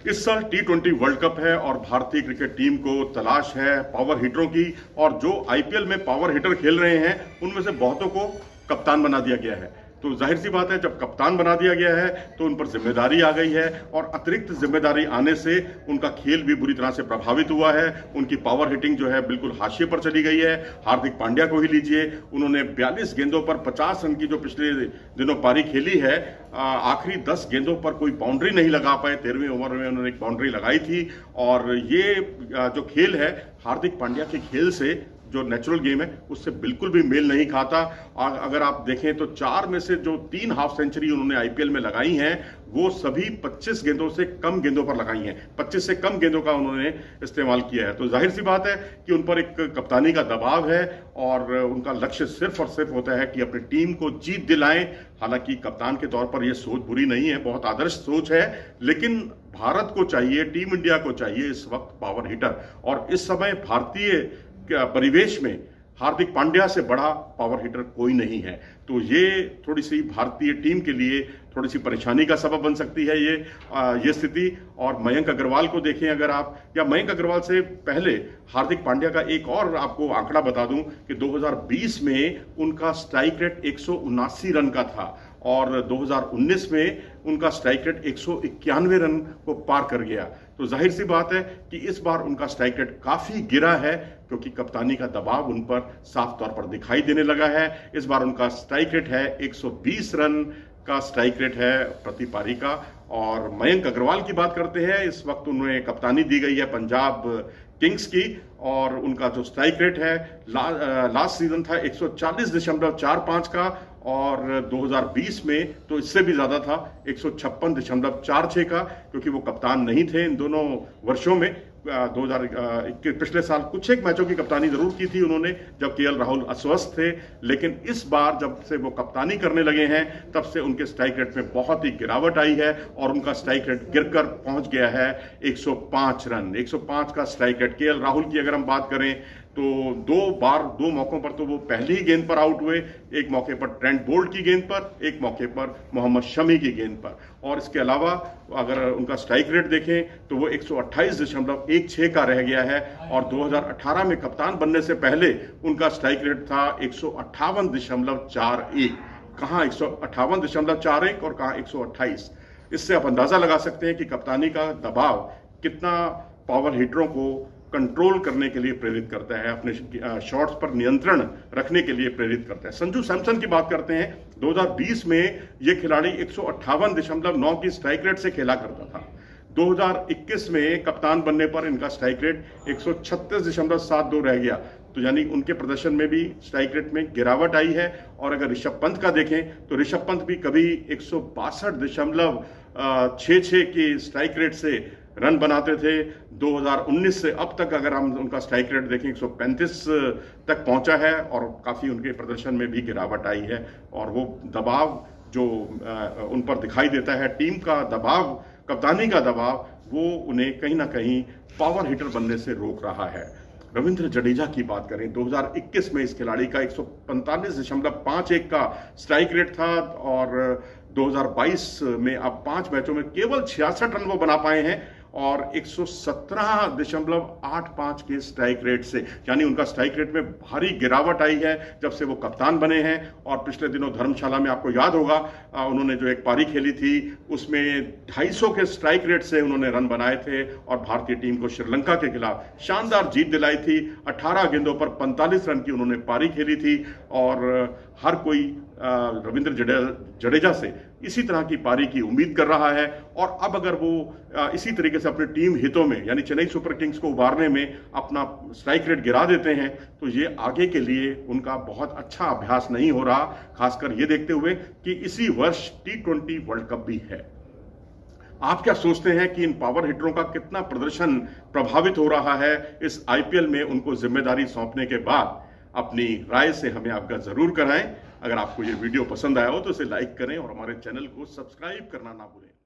इस साल T20 world cup है और भारतीय क्रिकेट टीम को तलाश है पावर हिटरों की। और जो आईपीएल में पावर हिटर खेल रहे हैं उनमें से बहुतों को कप्तान बना दिया गया है। तो जाहिर सी बात है, जब कप्तान बना दिया गया है तो उन पर जिम्मेदारी आ गई है और अतिरिक्त जिम्मेदारी आने से उनका खेल भी बुरी तरह से प्रभावित हुआ है। उनकी पावर हिटिंग जो है बिल्कुल हाशिए पर चली गई है। हार्दिक पांड्या को ही लीजिए, उन्होंने 42 गेंदों पर 50 रन की जो पिछले दिनों पारी खेली है, आखिरी 10 गेंदों पर कोई बाउंड्री नहीं लगा पाए। 13वें ओवर में उन्होंने एक बाउंड्री लगाई थी। और ये जो खेल है हार्दिक पांड्या के खेल से, जो नेचुरल गेम है, उससे बिल्कुल भी मेल नहीं खाता। अगर आप देखें तो 4 में से जो 3 हाफ सेंचुरी उन्होंने आईपीएल में लगाई हैं वो सभी 25 गेंदों से कम गेंदों पर लगाई हैं। 25 से कम गेंदों का उन्होंने इस्तेमाल किया है। तो जाहिर सी बात है कि उन पर एक कप्तानी का दबाव है और उनका लक्ष्य सिर्फ और सिर्फ होता है कि अपनी टीम को जीत दिलाएं। हालांकि कप्तान के तौर पर यह सोच बुरी नहीं है, बहुत आदर्श सोच है, लेकिन भारत को चाहिए, टीम इंडिया को चाहिए इस वक्त पावर हिटर। और इस समय भारतीय परिवेश में हार्दिक पांड्या से बड़ा पावर हिटर कोई नहीं है। तो ये थोड़ी सी भारतीय टीम के लिए थोड़ी सी परेशानी का सबब बन सकती है ये स्थिति। और मयंक अग्रवाल को देखें अगर आप, या मयंक अग्रवाल से पहले हार्दिक पांड्या का एक और आपको आंकड़ा बता दूं कि 2020 में उनका स्ट्राइक रेट 179 रन का था और 2019 में उनका स्ट्राइक रेट 191 रन को पार कर गया। तो जाहिर सी बात है कि इस बार उनका स्ट्राइक रेट काफी गिरा है क्योंकि कप्तानी का दबाव उन पर साफ तौर पर दिखाई देने लगा है। इस बार उनका स्ट्राइक रेट है 120 रन का स्ट्राइक रेट है प्रति पारी का। और मयंक अग्रवाल की बात करते हैं, इस वक्त उन्हें कप्तानी दी गई है पंजाब किंग्स की और उनका जो स्ट्राइक रेट है लास्ट सीजन था 140.45 का और 2020 में तो इससे भी ज्यादा था 156.46 का, क्योंकि वो कप्तान नहीं थे इन दोनों वर्षों में। 2021 पिछले साल कुछ एक मैचों की कप्तानी जरूर की थी उन्होंने जब केएल राहुल अस्वस्थ थे, लेकिन इस बार जब से वो कप्तानी करने लगे हैं तब से उनके स्ट्राइक रेट में बहुत ही गिरावट आई है और उनका स्ट्राइक रेट गिरकर पहुंच गया है 105 रन। 105 का स्ट्राइक रेट। केएल राहुल की अगर हम बात करें तो 2 मौकों पर तो वो पहली ही गेंद पर आउट हुए, एक मौके पर ट्रेंट बोल्ट की गेंद पर, एक मौके पर मोहम्मद शमी की गेंद पर। और इसके अलावा अगर उनका स्ट्राइक रेट देखें तो वो 128.16 का रह गया है और 2018 में कप्तान बनने से पहले उनका स्ट्राइक रेट था 158.41। कहां 158.41 और कहां 128। इससे आप अंदाजा लगा सकते हैं कि कप्तानी का दबाव कितना पावर हिटरों को कंट्रोल करने के लिए प्रेरित करता है, अपने शॉट्स पर नियंत्रण रखने के लिए प्रेरित करता है। संजू सैमसन की बात करते हैं, 2020 में यह खिलाड़ी 158.9 की स्ट्राइक रेट से खेला करता था। 2021 में कप्तान बनने पर इनका स्ट्राइक रेट 136.72 रह गया। तो यानी उनके प्रदर्शन में भी स्ट्राइक रेट में गिरावट आई है। और अगर ऋषभ पंत का देखें तो ऋषभ पंत भी कभी 162.66 की स्ट्राइक रेट से रन बनाते थे। 2019 से अब तक अगर हम उनका स्ट्राइक रेट देखें 135 तक पहुंचा है और काफी उनके प्रदर्शन में भी गिरावट आई है। और वो दबाव जो उन पर दिखाई देता है, टीम का दबाव, कप्तानी का दबाव, वो उन्हें कहीं ना कहीं पावर हिटर बनने से रोक रहा है। रविंद्र जडेजा की बात करें, 2021 में इस खिलाड़ी का 145.51 का स्ट्राइक रेट था और 2022 में अब 5 मैचों में केवल 66 रन वो बना पाए हैं और 117.85 के स्ट्राइक रेट से, यानी उनका स्ट्राइक रेट में भारी गिरावट आई है जब से वो कप्तान बने हैं। और पिछले दिनों धर्मशाला में आपको याद होगा उन्होंने जो एक पारी खेली थी उसमें 250 के स्ट्राइक रेट से उन्होंने रन बनाए थे और भारतीय टीम को श्रीलंका के खिलाफ शानदार जीत दिलाई थी। 18 गेंदों पर 45 रन की उन्होंने पारी खेली थी और हर कोई रविंद्र जडेजा से इसी तरह की पारी की उम्मीद कर रहा है। और अब अगर वो इसी तरीके से अपने टीम हितों में, यानी चेन्नई सुपर किंग्स को उबारने में अपना स्ट्राइक रेट गिरा देते हैं तो ये आगे के लिए उनका बहुत अच्छा अभ्यास नहीं हो रहा, खासकर ये देखते हुए कि इसी वर्ष T20 वर्ल्ड कप भी है। आप क्या सोचते हैं कि इन पावर हिटरों का कितना प्रदर्शन प्रभावित हो रहा है इस आईपीएल में उनको जिम्मेदारी सौंपने के बाद? अपनी राय से हमें अवगत जरूर कराएं। अगर आपको ये वीडियो पसंद आया हो तो इसे लाइक करें और हमारे चैनल को सब्सक्राइब करना ना भूलें।